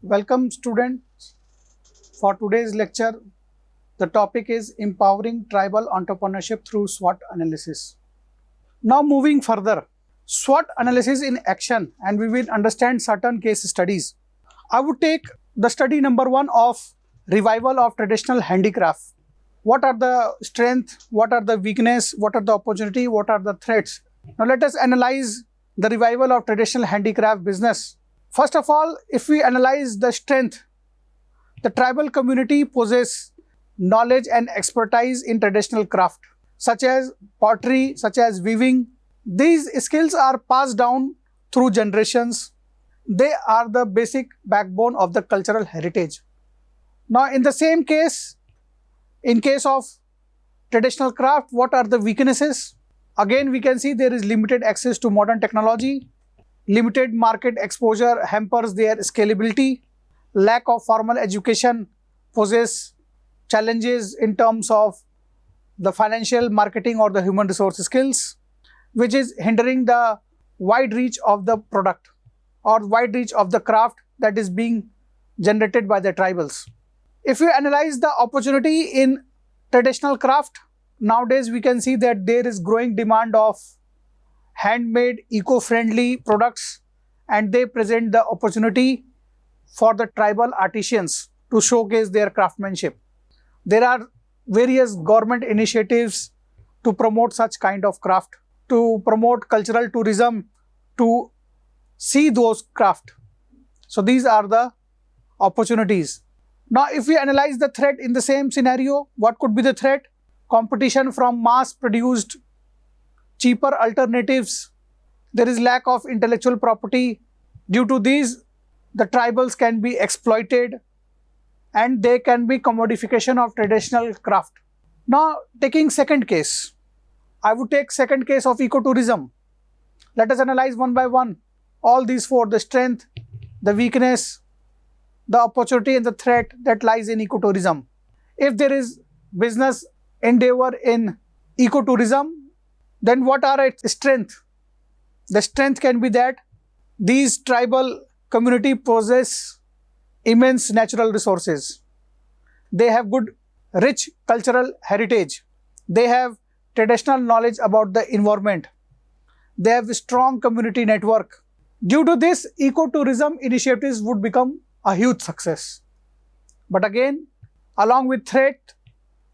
Welcome students for today's lecture. The topic is empowering tribal entrepreneurship through SWOT analysis. Now moving further, SWOT analysis in action, and we will understand certain case studies. I would take the study number 1 of revival of traditional handicraft. What are the strengths, what are the weakness, what are the opportunity, what are the threats? Now let us analyze the revival of traditional handicraft business. First of all, if we analyze the strength, the tribal community possesses knowledge and expertise in traditional craft, such as pottery, such as weaving. These skills are passed down through generations. They are the basic backbone of the cultural heritage. Now, in the same case, in case of traditional craft, what are the weaknesses? Again, we can see there is limited access to modern technology. Limited market exposure hampers their scalability. Lack of formal education poses challenges in terms of the financial, marketing or the human resource skills, which is hindering the wide reach of the product or wide reach of the craft that is being generated by the tribals. If we analyze the opportunity in traditional craft, nowadays we can see that there is growing demand of handmade, eco-friendly products, and they present the opportunity for the tribal artisans to showcase their craftsmanship. There are various government initiatives to promote such kind of craft, to promote cultural tourism, to see those craft. So these are the opportunities. Now, if we analyze the threat in the same scenario, what could be the threat? Competition from mass-produced cheaper alternatives. There is lack of intellectual property. Due to these, the tribals can be exploited and there can be commodification of traditional craft. Now, taking second case, I would take second case of ecotourism. Let us analyze one by one all these four: the strength, the weakness, the opportunity and the threat that lies in ecotourism. If there is business endeavor in ecotourism, then what are its strengths? The strength can be that these tribal community possess immense natural resources. They have good, rich cultural heritage. They have traditional knowledge about the environment. They have a strong community network. Due to this, ecotourism initiatives would become a huge success. But again, along with threat,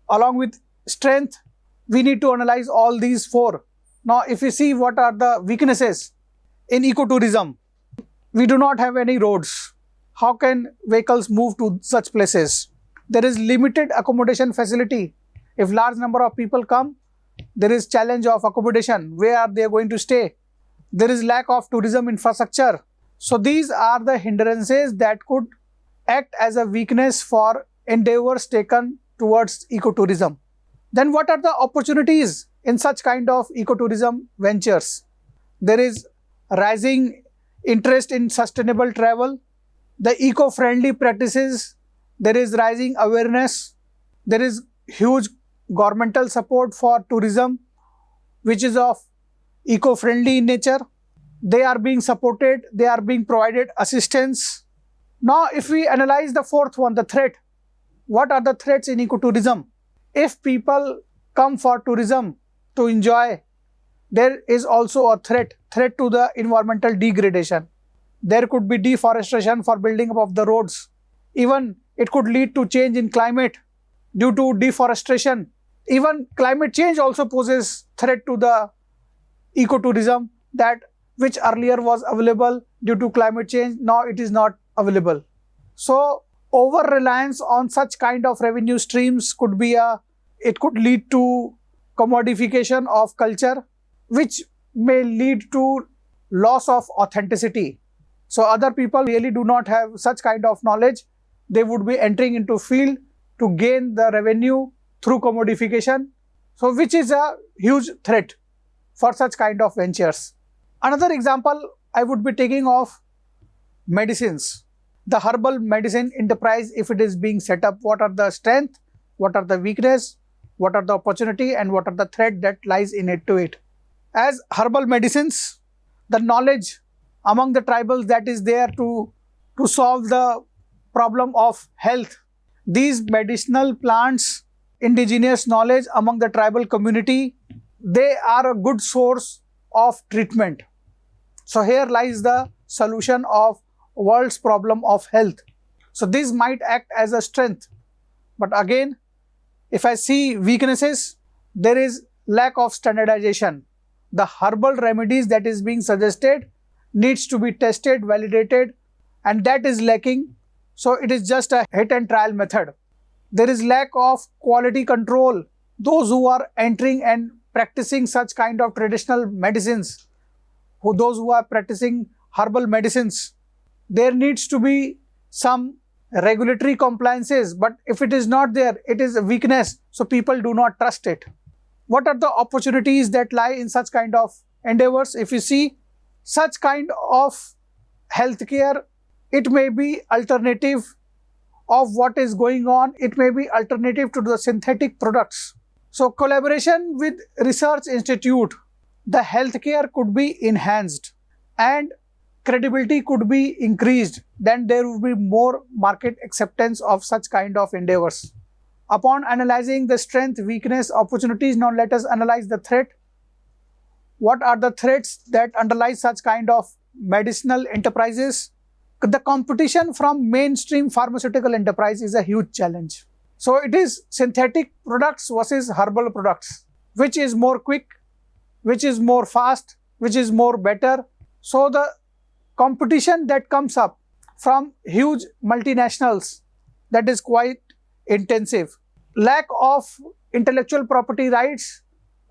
along with strength, we need to analyze all these four. Now, if we see what are the weaknesses in ecotourism, we do not have any roads. How can vehicles move to such places? There is limited accommodation facility. If large number of people come, there is challenge of accommodation. Where are they going to stay? There is lack of tourism infrastructure. So these are the hindrances that could act as a weakness for endeavors taken towards ecotourism. Then what are the opportunities in such kind of ecotourism ventures? There is rising interest in sustainable travel, the eco-friendly practices, there is rising awareness, there is huge governmental support for tourism, which is of eco-friendly in nature. They are being supported, they are being provided assistance. Now, if we analyze the fourth one, the threat, what are the threats in ecotourism? If people come for tourism to enjoy, there is also a threat to the environmental degradation. There could be deforestation for building up of the roads. Even it could lead to change in climate due to deforestation. Even climate change also poses threat to the ecotourism, that which earlier was available due to climate change, now it is not available. So over-reliance on such kind of revenue streams could be it could lead to commodification of culture, which may lead to loss of authenticity. So other people really do not have such kind of knowledge. They would be entering into field to gain the revenue through commodification. So which is a huge threat for such kind of ventures. Another example I would be taking of medicines. The herbal medicine enterprise, if it is being set up, what are the strengths, what are the weakness, what are the opportunity and what are the threat that lies in it to it. As herbal medicines, the knowledge among the tribals that is there to solve the problem of health. These medicinal plants, indigenous knowledge among the tribal community, they are a good source of treatment. So here lies the solution of world's problem of health. So this might act as a strength. But again, if I see weaknesses, there is lack of standardization. The herbal remedies that is being suggested needs to be tested, validated, and that is lacking. So it is just a hit and trial method. There is lack of quality control. Those who are entering and practicing such kind of traditional medicines, those who are practicing herbal medicines, there needs to be some regulatory compliances, but if it is not there, it is a weakness, so people do not trust it. What are the opportunities that lie in such kind of endeavors? If you see such kind of healthcare, it may be alternative of what is going on, it may be alternative to the synthetic products. So collaboration with research institute, the healthcare could be enhanced and credibility could be increased, then there will be more market acceptance of such kind of endeavors. Upon analyzing the strength, weakness, opportunities, now let us analyze the threat. What are the threats that underlie such kind of medicinal enterprises? The competition from mainstream pharmaceutical enterprise is a huge challenge. So it is synthetic products versus herbal products. Which is more quick, which is more fast, which is more better. So the competition that comes up from huge multinationals, that is quite intensive. Lack of intellectual property rights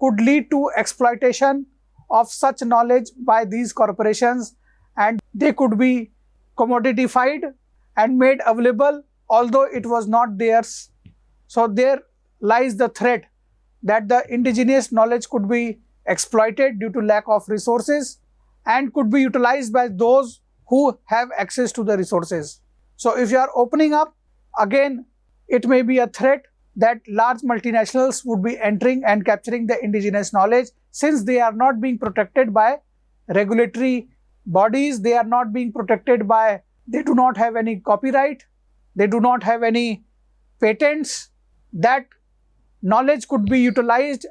could lead to exploitation of such knowledge by these corporations, and they could be commoditified and made available although it was not theirs. So there lies the threat that the indigenous knowledge could be exploited due to lack of resources and could be utilized by those who have access to the resources. So if you are opening up, again, it may be a threat that large multinationals would be entering and capturing the indigenous knowledge, since they are not being protected by regulatory bodies, they are not being protected by, they do not have any copyright, they do not have any patents. That knowledge could be utilized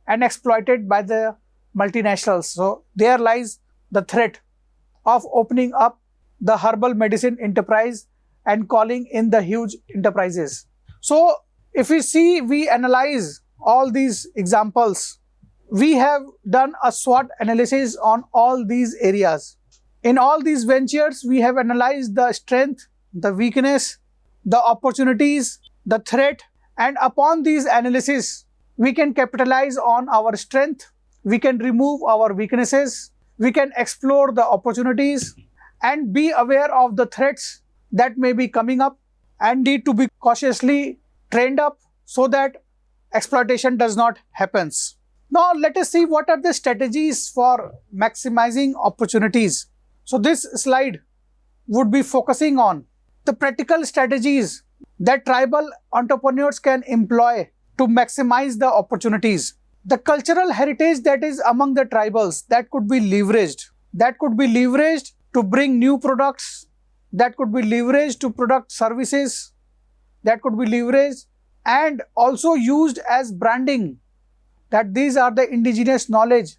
and exploited by the multinationals. So there lies the threat of opening up the herbal medicine enterprise and calling in the huge enterprises. So if we see, we analyze all these examples, we have done a SWOT analysis on all these areas. In all these ventures, we have analyzed the strength, the weakness, the opportunities, the threat, and upon these analysis, we can capitalize on our strength, we can remove our weaknesses, we can explore the opportunities and be aware of the threats that may be coming up and need to be cautiously trained up so that exploitation does not happen. Now let us see what are the strategies for maximizing opportunities. So this slide would be focusing on the practical strategies that tribal entrepreneurs can employ to maximize the opportunities. The cultural heritage that is among the tribals, that could be leveraged. That could be leveraged to bring new products. That could be leveraged to product services. That could be leveraged and also used as branding, that these are the indigenous knowledge.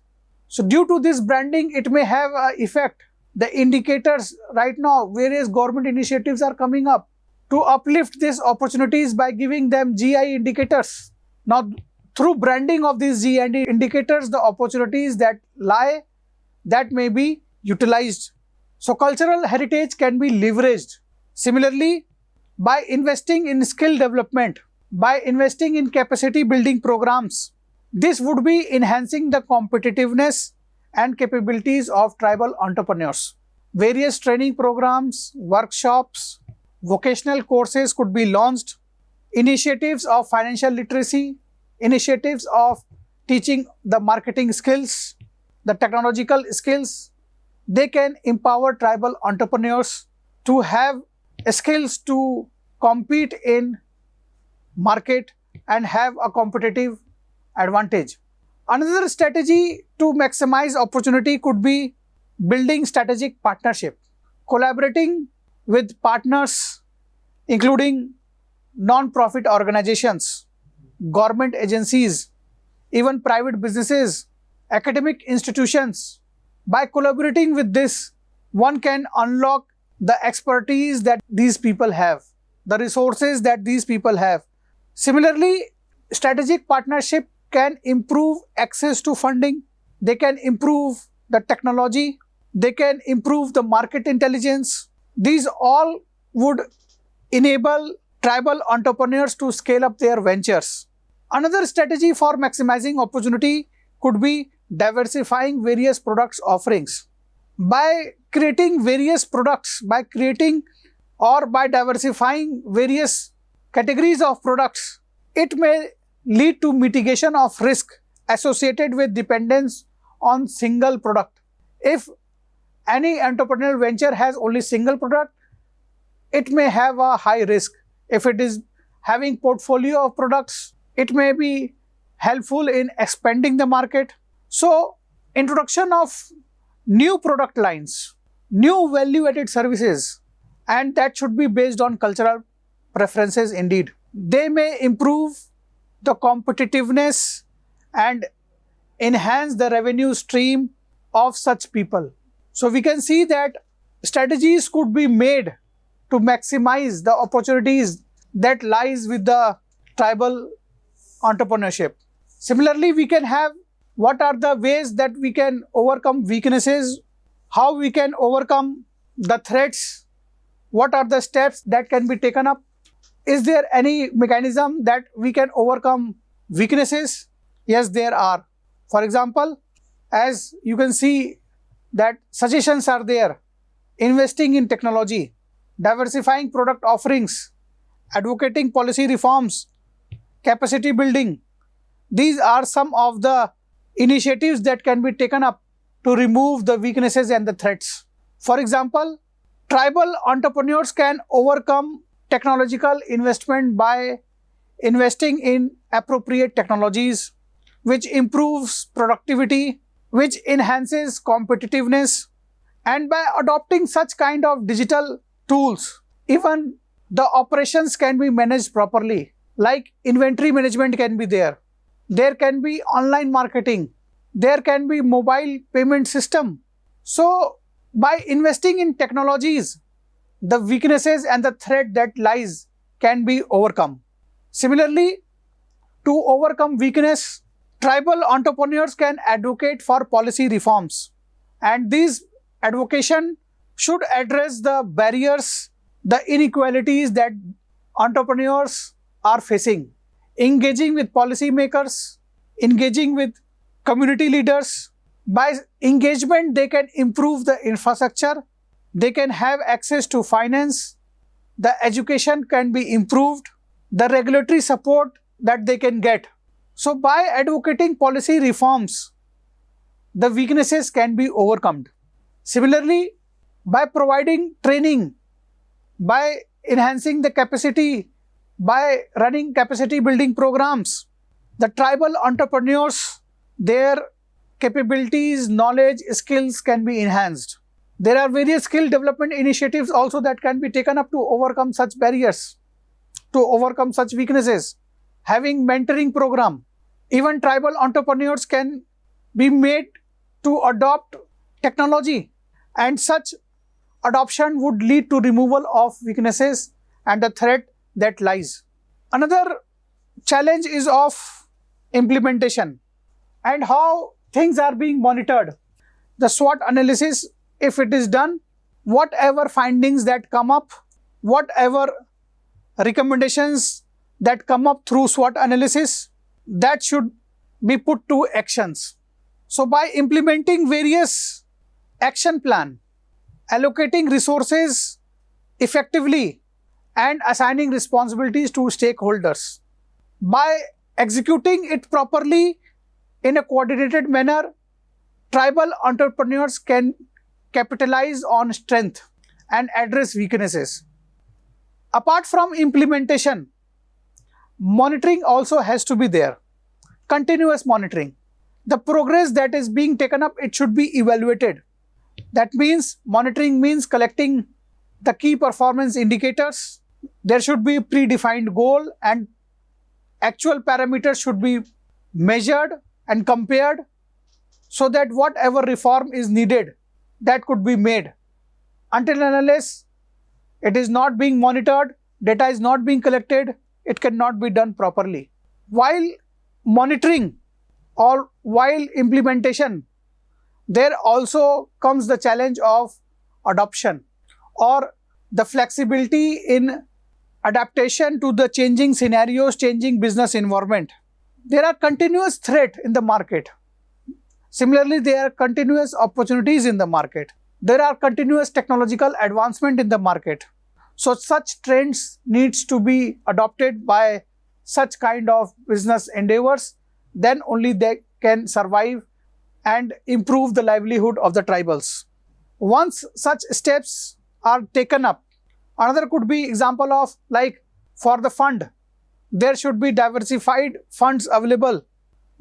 So due to this branding, it may have an effect. The indicators right now, various government initiatives are coming up to uplift these opportunities by giving them GI indicators. Now, through branding of these GI indicators, the opportunities that lie, that may be utilized. So, cultural heritage can be leveraged. Similarly, by investing in skill development, by investing in capacity building programs, this would be enhancing the competitiveness and capabilities of tribal entrepreneurs. Various training programs, workshops, vocational courses could be launched. Initiatives of financial literacy, initiatives of teaching the marketing skills, the technological skills, they can empower tribal entrepreneurs to have skills to compete in market and have a competitive advantage. Another strategy to maximize opportunity could be building strategic partnership, collaborating with partners including non-profit organizations, government agencies, even private businesses, academic institutions. By collaborating with this, one can unlock the expertise that these people have, the resources that these people have. Similarly, strategic partnership can improve access to funding, they can improve the technology, they can improve the market intelligence. These all would enable tribal entrepreneurs to scale up their ventures. Another strategy for maximizing opportunity could be diversifying various products offerings. By creating various products, by creating or by diversifying various categories of products, it may lead to mitigation of risk associated with dependence on single product. If any entrepreneurial venture has only single product, it may have a high risk. If it is having portfolio of products, it may be helpful in expanding the market. So, introduction of new product lines, new value-added services, and that should be based on cultural preferences indeed. They may improve the competitiveness and enhance the revenue stream of such people. So we can see that strategies could be made to maximize the opportunities that lies with the tribal entrepreneurship. Similarly, we can have what are the ways that we can overcome weaknesses, how we can overcome the threats, what are the steps that can be taken up. Is there any mechanism that we can overcome weaknesses? Yes, there are. For example, as you can see that suggestions are there: investing in technology, diversifying product offerings, advocating policy reforms, capacity building. These are some of the initiatives that can be taken up to remove the weaknesses and the threats. For example, tribal entrepreneurs can overcome technological investment by investing in appropriate technologies, which improves productivity, which enhances competitiveness, and by adopting such kind of digital tools, even the operations can be managed properly, like inventory management can be there. There can be online marketing, there can be mobile payment system. So by investing in technologies, the weaknesses and the threat that lies can be overcome. Similarly, to overcome weakness, tribal entrepreneurs can advocate for policy reforms, and these advocation should address the barriers, the inequalities that entrepreneurs are facing. Engaging with policymakers, engaging with community leaders. By engagement, they can improve the infrastructure, they can have access to finance, the education can be improved, the regulatory support that they can get. So by advocating policy reforms, the weaknesses can be overcome. Similarly, by providing training, by enhancing the capacity, by running capacity building programs, the tribal entrepreneurs, their capabilities, knowledge, skills can be enhanced. There are various skill development initiatives also that can be taken up to overcome such barriers, to overcome such weaknesses. Having mentoring program, even tribal entrepreneurs can be made to adopt technology, and such adoption would lead to removal of weaknesses and the threat that lies. Another challenge is of implementation and how things are being monitored. The SWOT analysis, if it is done, whatever findings that come up, whatever recommendations that come up through SWOT analysis, that should be put to actions. So by implementing various action plan, allocating resources effectively, and assigning responsibilities to stakeholders, by executing it properly in a coordinated manner, tribal entrepreneurs can capitalize on strength and address weaknesses. Apart from implementation, monitoring also has to be there. Continuous monitoring. The progress that is being taken up, it should be evaluated. That means monitoring means collecting the key performance indicators, There should be predefined goal and actual parameters should be measured and compared so that whatever reform is needed, that could be made. Until and unless it is not being monitored, data is not being collected, it cannot be done properly. While monitoring or while implementation, there also comes the challenge of adoption or the flexibility in adaptation to the changing scenarios, changing business environment. There are continuous threats in the market. Similarly, there are continuous opportunities in the market. There are continuous technological advancement in the market. So such trends needs to be adopted by such kind of business endeavors. Then only they can survive and improve the livelihood of the tribals. Once such steps are taken up, another could be example of like for the fund, there should be diversified funds available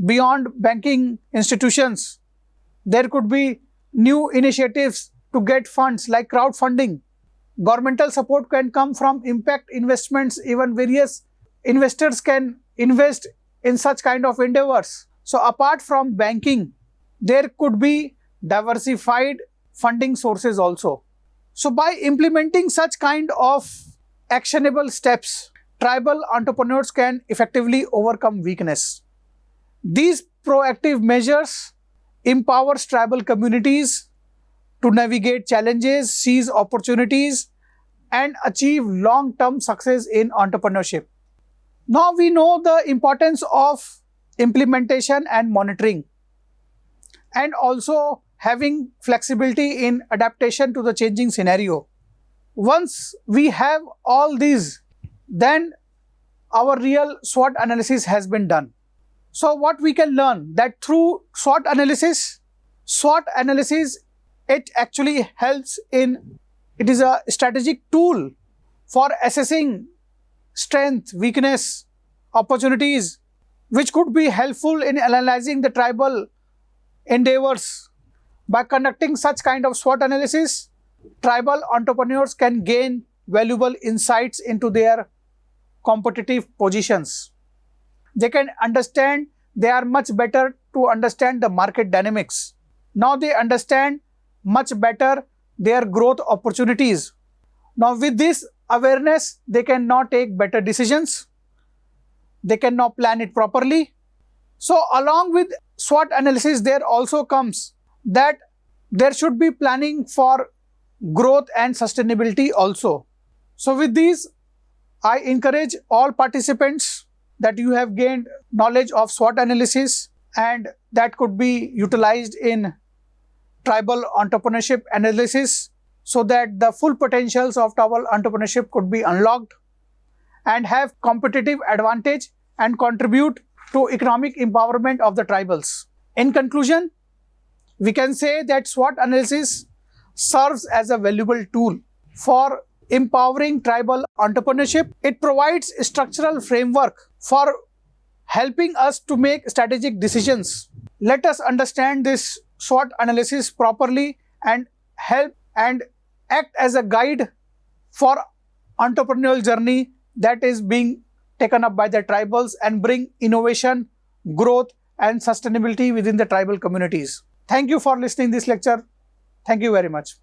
beyond banking institutions. There could be new initiatives to get funds like crowdfunding. Governmental support can come from impact investments. Even various investors can invest in such kind of endeavors. So apart from banking, there could be diversified funding sources also. So by implementing such kind of actionable steps, tribal entrepreneurs can effectively overcome weakness. These proactive measures empowers tribal communities to navigate challenges, seize opportunities, and achieve long-term success in entrepreneurship. Now we know the importance of implementation and monitoring, and also having flexibility in adaptation to the changing scenario. Once we have all these, then our real SWOT analysis has been done. So what we can learn that through SWOT analysis, it actually helps in, it is a strategic tool for assessing strength, weakness, opportunities, which could be helpful in analyzing the tribal endeavors. By conducting such kind of SWOT analysis, tribal entrepreneurs can gain valuable insights into their competitive positions. They can understand, they are much better to understand the market dynamics. Now they understand much better their growth opportunities. Now with this awareness, they can now take better decisions. They can now plan it properly. So along with SWOT analysis, there also comes that there should be planning for growth and sustainability also. So with these, I encourage all participants that you have gained knowledge of SWOT analysis, and that could be utilized in tribal entrepreneurship analysis so that the full potentials of tribal entrepreneurship could be unlocked and have competitive advantage and contribute to economic empowerment of the tribals. In conclusion, we can say that SWOT analysis serves as a valuable tool for empowering tribal entrepreneurship. It provides a structural framework for helping us to make strategic decisions. Let us understand this SWOT analysis properly and help and act as a guide for entrepreneurial journey that is being taken up by the tribals and bring innovation, growth and sustainability within the tribal communities. Thank you for listening this lecture. Thank you very much.